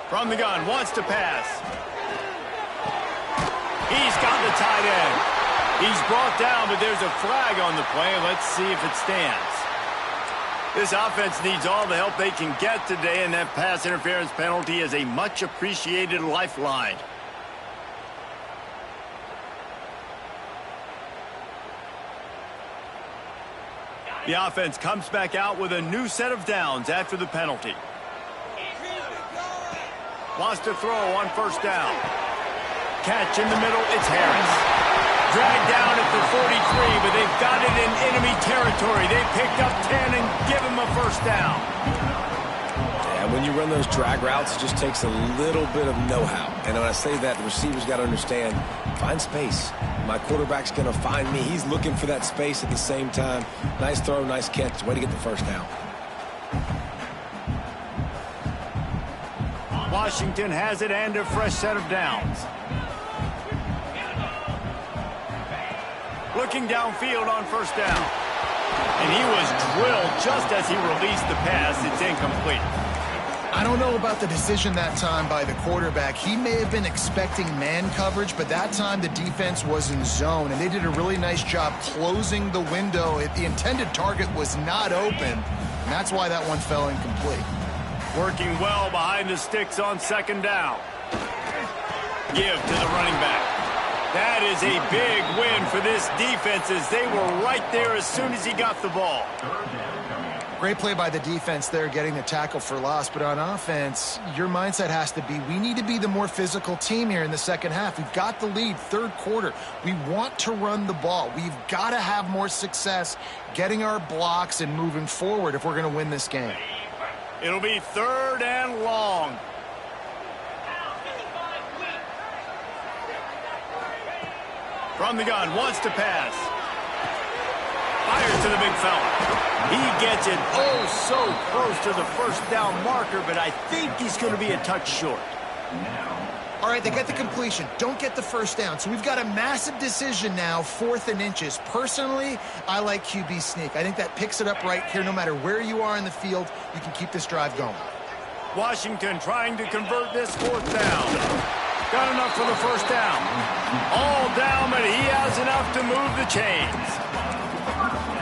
From the gun, wants to pass. He's got the tight end. He's brought down, but there's a flag on the play. Let's see if it stands. This offense needs all the help they can get today, and that pass interference penalty is a much appreciated lifeline. The offense comes back out with a new set of downs after the penalty. Wants to throw on first down. Catch in the middle, it's Harris. Dragged down at the 43, but they've got it in enemy territory. They picked up 10 and give him a first down. Yeah, when you run those drag routes, it just takes a little bit of know-how. And when I say that, the receivers got to understand, find space. My quarterback's going to find me. He's looking for that space at the same time. Nice throw, nice catch. Way to get the first down. Washington has it and a fresh set of downs. Looking downfield on first down. And he was drilled just as he released the pass. It's incomplete. I don't know about the decision that time by the quarterback. He may have been expecting man coverage, but that time the defense was in zone, and they did a really nice job closing the window. The intended target was not open, and that's why that one fell incomplete. Working well behind the sticks on second down. Give to the running back. That is a big win for this defense as they were right there as soon as he got the ball. Great play by the defense there, getting the tackle for loss. But on offense, your mindset has to be, we need to be the more physical team here in the second half. We've got the lead, third quarter. We want to run the ball. We've got to have more success getting our blocks and moving forward if we're going to win this game. It'll be 3rd and long. From the gun, wants to pass. Fires to the big fella. He gets it so close to the first down marker, but I think he's going to be a touch short. All right, they get the completion. Don't get the first down. So we've got a massive decision now, 4th and inches. Personally, I like QB sneak. I think that picks it up right here. No matter where you are in the field, you can keep this drive going. Washington trying to convert this 4th down. Got enough for the first down. All down, but he has enough to move the chains.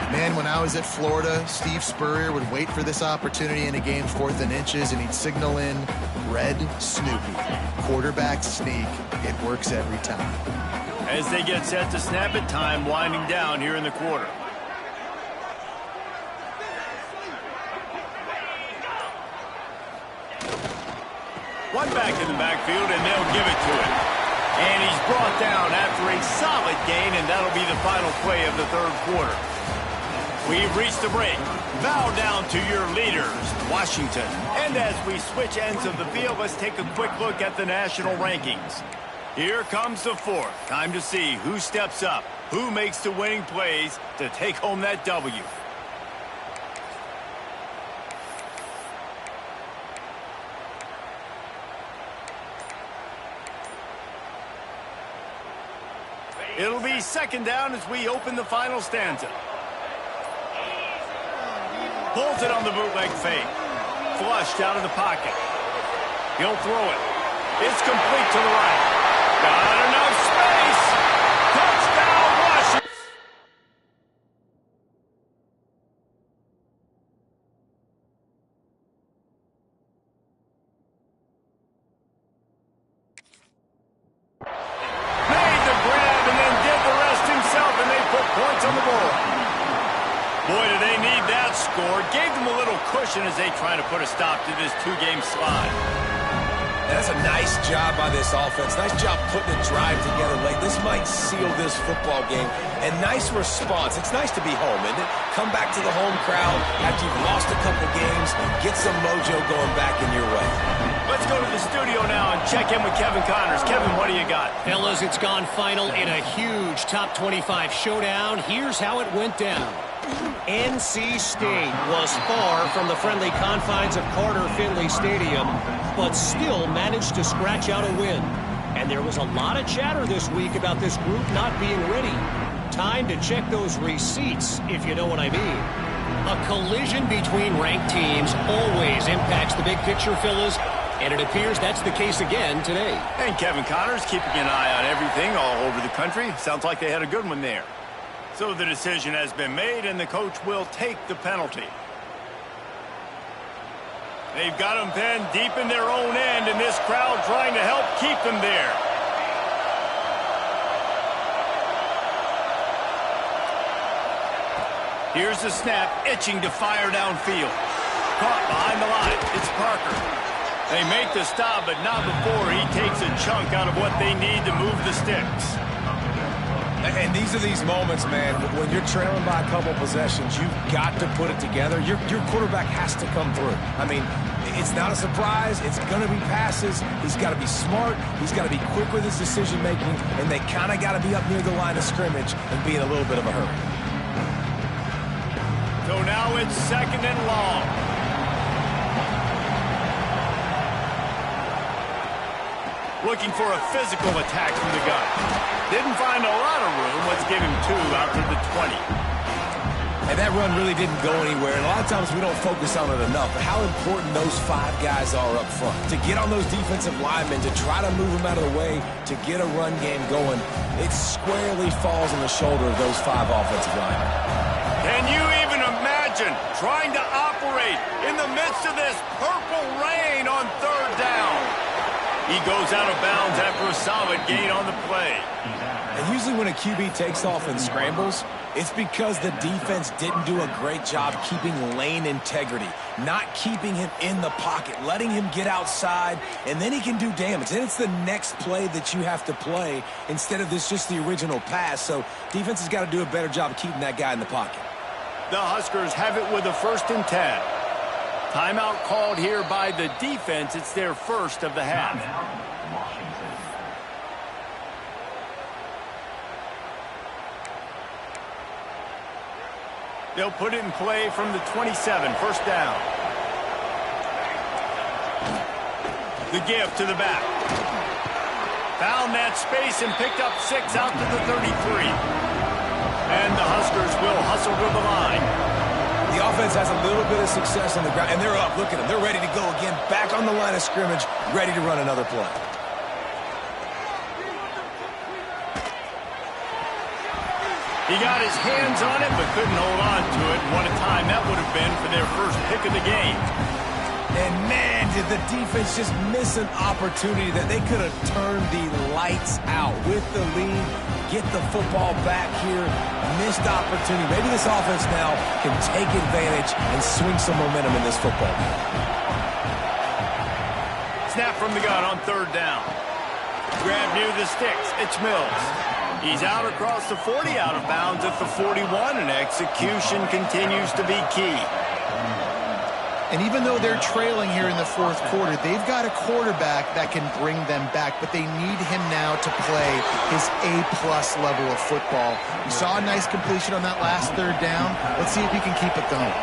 Man, when I was at Florida, Steve Spurrier would wait for this opportunity in a game, 4th and inches, and he'd signal in Red Snoopy. Quarterback sneak. It works every time. As they get set to snap it, time winding down here in the quarter. One back in the backfield, and they'll give it to him. And he's brought down after a solid gain, and that'll be the final play of the 3rd quarter. We've reached the break. Bow down to your leaders, Washington. And as we switch ends of the field, let's take a quick look at the national rankings. Here comes the 4th. Time to see who steps up, who makes the winning plays to take home that W. It'll be 2nd down as we open the final stanza. Pulls it on the bootleg fake. Flushed out of the pocket. He'll throw it. It's complete to the right. Got enough space. Touchdown, Washington. Made the grab and then did the rest himself, and they put points on the board. Boy, do they need that score. Gave them a little cushion as they try to put a stop to this 2-game slide. That's a nice job by this offense. Nice job putting a drive together late. This might seal this football game. And nice response. It's nice to be home, isn't it? Come back to the home crowd after you've lost a couple games. Get some mojo going back in your way. Let's go to the studio now and check in with Kevin Connors. Kevin, what do you got? Fellas, it's gone final in a huge top 25 showdown. Here's how it went down. NC State was far from the friendly confines of Carter Finley Stadium, but still managed to scratch out a win. And there was a lot of chatter this week about this group not being ready. Time to check those receipts, if you know what I mean. A collision between ranked teams always impacts the big picture, fellas, and it appears that's the case again today. And Kevin Connors keeping an eye on everything all over the country. Sounds like they had a good one there. So the decision has been made, and the coach will take the penalty. They've got them pinned deep in their own end, and this crowd trying to help keep them there. Here's the snap, itching to fire downfield. Caught behind the line. It's Parker. They make the stop, but not before he takes a chunk out of what they need to move the sticks. And these are these moments, man, when you're trailing by a couple possessions, you've got to put it together. Your quarterback has to come through. I mean, it's not a surprise. It's going to be passes. He's got to be smart. He's got to be quick with his decision-making, and they kind of got to be up near the line of scrimmage and be in a little bit of a hurry. So now it's 2nd and long. Looking for a physical attack from the gun. Didn't find a lot of room. Let's give him 2 out to the 20. And that run really didn't go anywhere. And a lot of times we don't focus on it enough. But how important those 5 guys are up front. To get on those defensive linemen, to try to move them out of the way, to get a run game going, it squarely falls on the shoulder of those 5 offensive linemen. Can you even imagine trying to operate in the midst of this purple rain on 3rd down? He goes out of bounds after a solid gain on the play. And usually when a QB takes off and scrambles, it's because the defense didn't do a great job keeping lane integrity, not keeping him in the pocket, letting him get outside, and then he can do damage. Then it's the next play that you have to play instead of this just the original pass. So defense has got to do a better job of keeping that guy in the pocket. The Huskers have it with a 1st and 10. Timeout called here by the defense. It's their first of the half. They'll put it in play from the 27, 1st down. The give to the back. Found that space and picked up 6 out to the 33. And the Huskers will hustle to the line. The offense has a little bit of success on the ground, and they're up. Look at them. They're ready to go again, back on the line of scrimmage, ready to run another play. He got his hands on it, but couldn't hold on to it. What a time that would have been for their first pick of the game. And, man, did the defense just miss an opportunity that they could have turned the lights out with the lead, get the football back here, missed opportunity. Maybe this offense now can take advantage and swing some momentum in this football game. Snap from the gun on 3rd down. Grab near the sticks. It's Mills. He's out across the 40, out of bounds at the 41, and execution continues to be key. And even though they're trailing here in the 4th quarter, they've got a quarterback that can bring them back, but they need him now to play his A-plus level of football. You saw a nice completion on that last 3rd down. Let's see if he can keep it going.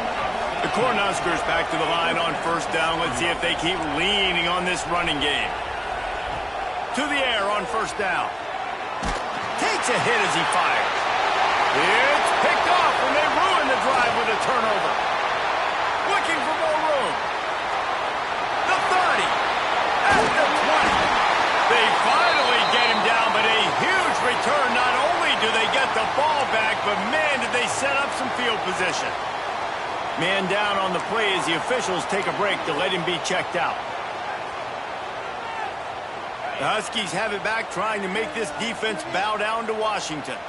The Cornhuskers back to the line on 1st down. Let's see if they keep leaning on this running game. To the air on 1st down. Takes a hit as he fires. It's picked off, and they ruin the drive with a turnover. Looking for more room. The 30. At the 20. They finally get him down, but a huge return. Not only do they get the ball back, but, man, did they set up some field position. Man down on the play as the officials take a break to let him be checked out. The Huskies have it back, trying to make this defense bow down to Washington.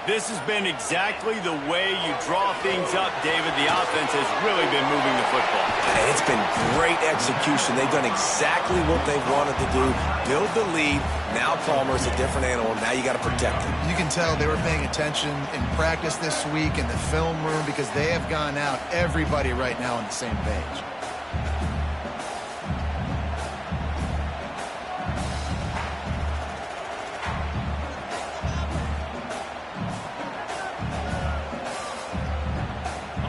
This has been exactly the way you draw things up, David. The offense has really been moving the football. It's been great execution. They've done exactly what they wanted to do, build the lead. Now Palmer's a different animal. Now you got to protect him. You can tell they were paying attention in practice this week in the film room because they have gone out, everybody right now on the same page.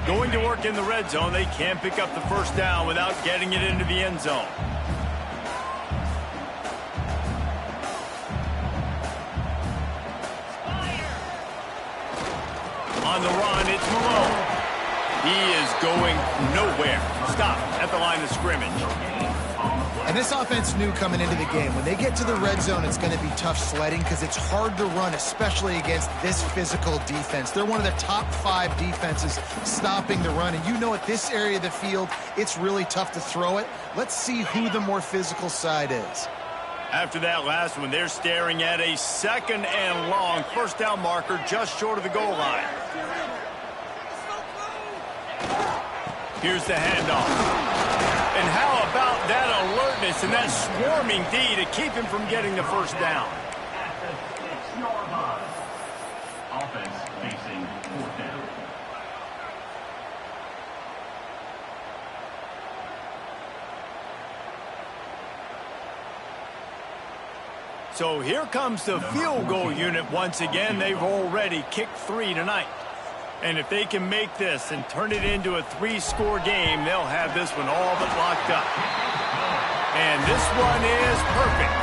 Going to work in the red zone, they can't pick up the 1st down without getting it into the end zone. On the run, it's Malone. He is going nowhere. Stop at the line of scrimmage. And this offense knew coming into the game, when they get to the red zone, it's going to be tough sledding because it's hard to run, especially against this physical defense. They're one of the top 5 defenses stopping the run. And you know at this area of the field, it's really tough to throw it. Let's see who the more physical side is. After that last one, they're staring at a 2nd and long 1st down marker just short of the goal line. Here's the handoff. And how about that alertness and that swarming D to keep him from getting the 1st down? Offense facing 4th down. So here comes the field goal unit once again. They've already kicked 3 tonight. And if they can make this and turn it into a 3-score game, they'll have this one all but locked up. And this one is perfect.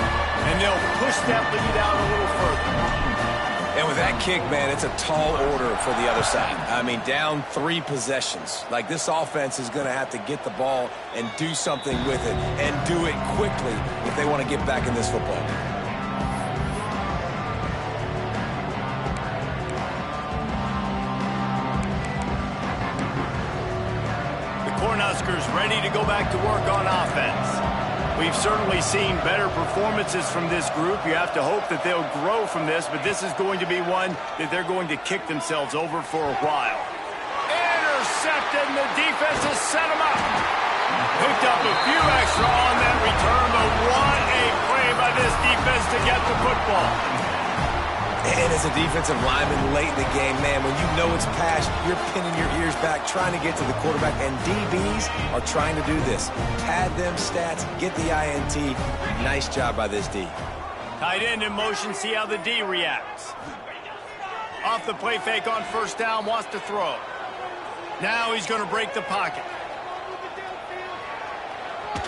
And they'll push that lead out a little further. And with that kick, man, it's a tall order for the other side. I mean, down 3 possessions. Like, this offense is going to have to get the ball and do something with it, and do it quickly if they want to get back in this football game. Cornhuskers ready to go back to work on offense. We've certainly seen better performances from this group. You have to hope that they'll grow from this, but this is going to be one that they're going to kick themselves over for a while. Intercepted, and the defense has set them up. Picked up a few extra on that return, but what a play by this defense to get the football. And as a defensive lineman late in the game, man, when you know it's passed, you're pinning your ears back, trying to get to the quarterback, and DBs are trying to do this. Pad them stats, get the INT. Nice job by this D. Tight end in motion, see how the D reacts. Off the play fake on first down, wants to throw. Now he's going to break the pocket.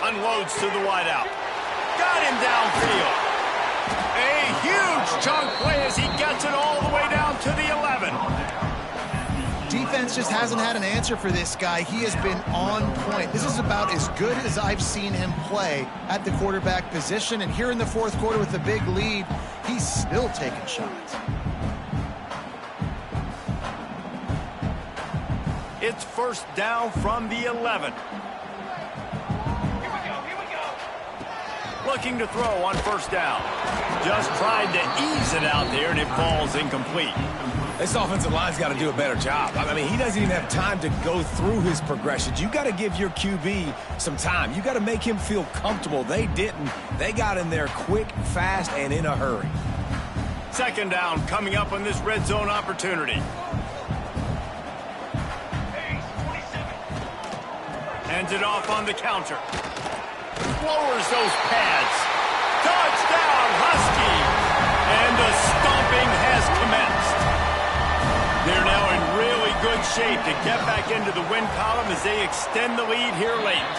Unloads to the wideout. Got him downfield. A huge chunk play as he gets it all the way down to the 11. Defense just hasn't had an answer for this guy. He has been on point. This is about as good as I've seen him play at the quarterback position. And here in the fourth quarter with a big lead, he's still taking shots. It's first down from the 11. Looking to throw on first down. Just tried to ease it out there, and it falls incomplete. This offensive line's got to do a better job. I mean, he doesn't even have time to go through his progressions. You got to give your QB some time. You got to make him feel comfortable. They didn't. They got in there quick, fast, and in a hurry. Second down coming up on this red zone opportunity. Hands it off on the counter. Lowers those pads. Touchdown, Husky! And the stomping has commenced. They're now in really good shape to get back into the win column as they extend the lead here late.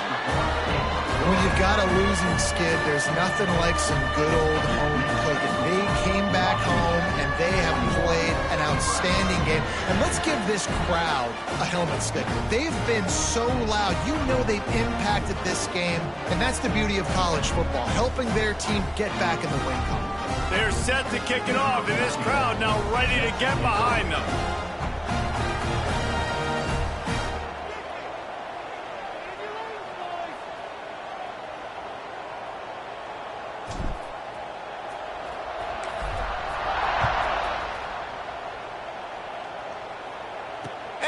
When you've got a losing skid, there's nothing like some good old home cooking. They came back home, and they have played an outstanding game. And let's give this crowd a helmet sticker. They've been so loud. You know they've impacted this game, and that's the beauty of college football, helping their team get back in the win column. They're set to kick it off, and this crowd now ready to get behind them.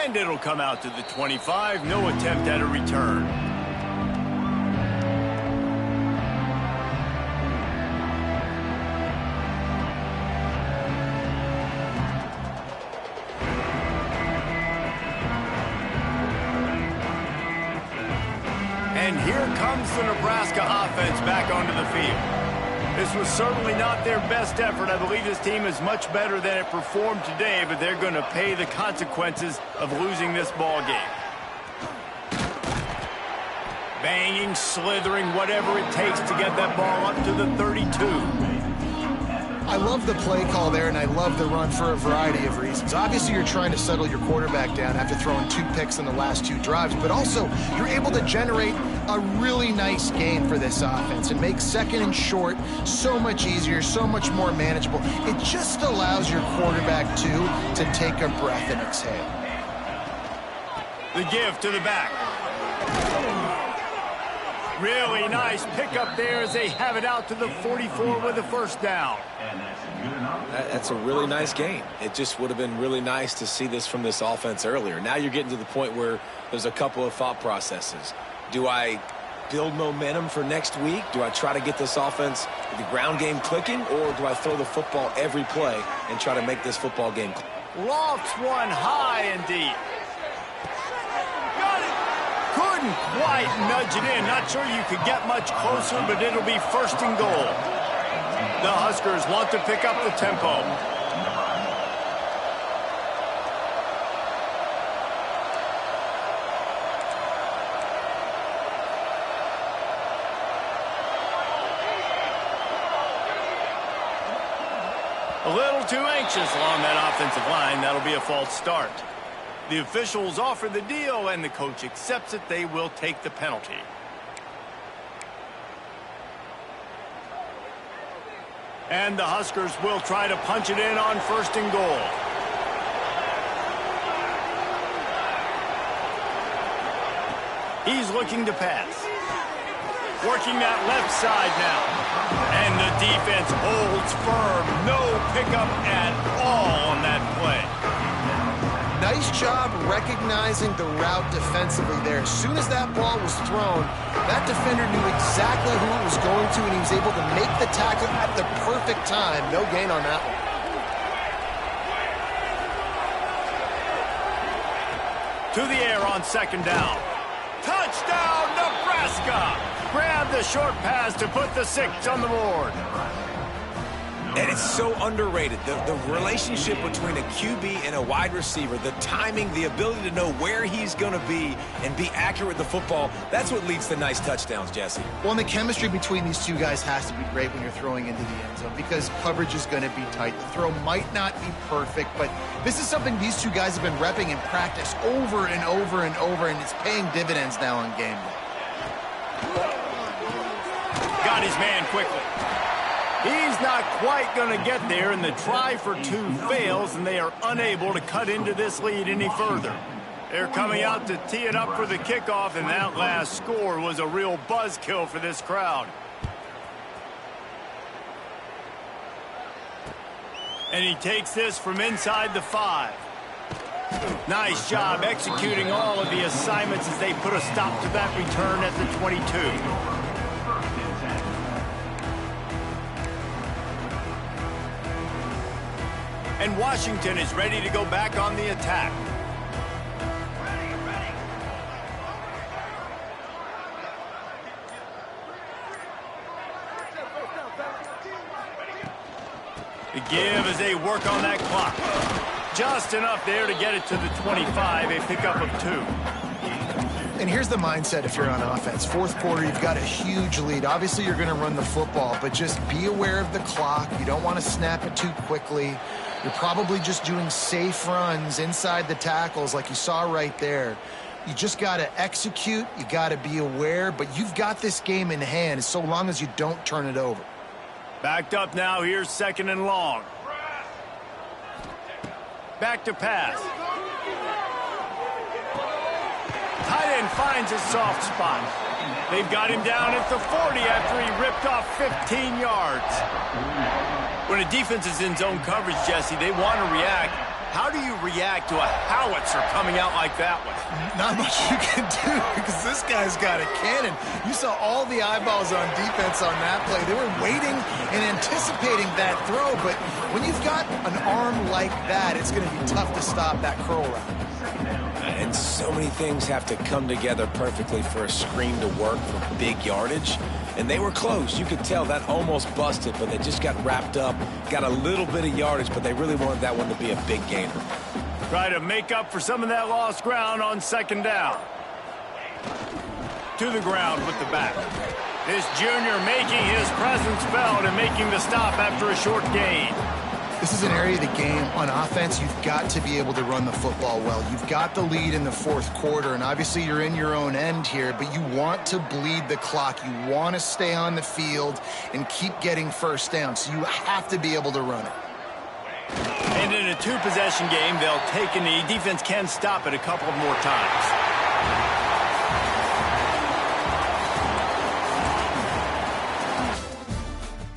And it'll come out to the 25. No attempt at a return. And here comes the Nebraska offense back onto the field. This was certainly not their best effort. I believe this team is much better than it performed today, but they're going to pay the consequences of losing this ball game. Banging, slithering, whatever it takes to get that ball up to the 32. I love the play call there, and I love the run for a variety of reasons. Obviously, you're trying to settle your quarterback down after throwing 2 picks in the last 2 drives, but also you're able to generate a really nice gain for this offense and make second and short so much easier, so much more manageable. It just allows your quarterback, too, to take a breath and exhale. The give to the back. Really nice pickup there as they have it out to the 44 with a first down. That's a really nice game. It just would have been really nice to see this from this offense earlier. Now you're getting to the point where there's a couple of thought processes. Do I build momentum for next week? Do I try to get this offense, the ground game clicking, or do I throw the football every play and try to make this football game click? Lofts one high and deep. Got it. Couldn't quite nudge it in. Not sure you could get much closer, but it'll be first and goal. The Huskers want to pick up the tempo. A little too anxious along that offensive line. That'll be a false start. The officials offer the deal, and the coach accepts it. They will take the penalty. And the Huskers will try to punch it in on first and goal. He's looking to pass. Working that left side now. And the defense holds firm. No pickup at all on that play. Nice job recognizing the route defensively there. As soon as that ball was thrown, that defender knew exactly who it was going to, and he was able to make the tackle at the perfect time. No gain on that one. To the air on second down. Touchdown, Nebraska! Grab the short pass to put the 6 on the board. And it's so underrated. The relationship between a QB and a wide receiver, the timing, the ability to know where he's going to be and be accurate with the football, that's what leads to nice touchdowns, Jesse. Well, and the chemistry between these two guys has to be great when you're throwing into the end zone because coverage is going to be tight. The throw might not be perfect, but this is something these two guys have been repping in practice over and over and over, and it's paying dividends now on game day. Got his man quickly. He's not quite going to get there, and the try for 2 fails, and they are unable to cut into this lead any further. They're coming out to tee it up for the kickoff, and that last score was a real buzzkill for this crowd. And he takes this from inside the 5. Nice job executing all of the assignments as they put a stop to that return at the 22. And Washington is ready to go back on the attack. The give as they work on that clock. Just enough there to get it to the 25, a pickup of 2. And here's the mindset if you're on offense. Fourth quarter, you've got a huge lead. Obviously, you're going to run the football, but just be aware of the clock. You don't want to snap it too quickly. You're probably just doing safe runs inside the tackles like you saw right there. You just got to execute. You got to be aware, but you've got this game in hand so long as you don't turn it over. Backed up now. Here's 2nd and long. Back to pass. Tight end finds a soft spot. They've got him down at the 40 after he ripped off 15 yards. When a defense is in zone coverage, Jesse, they want to react. How do you react to a howitzer coming out like that one? Not much you can do because this guy's got a cannon. You saw all the eyeballs on defense on that play. They were waiting and anticipating that throw, but when you've got an arm like that, it's going to be tough to stop that curl route. And so many things have to come together perfectly for a screen to work for big yardage. And they were close. You could tell that almost busted, but they just got wrapped up, got a little bit of yardage, but they really wanted that one to be a big gainer. Try to make up for some of that lost ground on 2nd down. To the ground with the back. This junior making his presence felt and making the stop after a short gain. This is an area of the game on offense you've got to be able to run the football well. You've got the lead in the 4th quarter, and obviously you're in your own end here, but you want to bleed the clock. You want to stay on the field and keep getting first down, so you have to be able to run it. And in a 2-possession game, they'll take a knee. Defense can stop it a couple more times.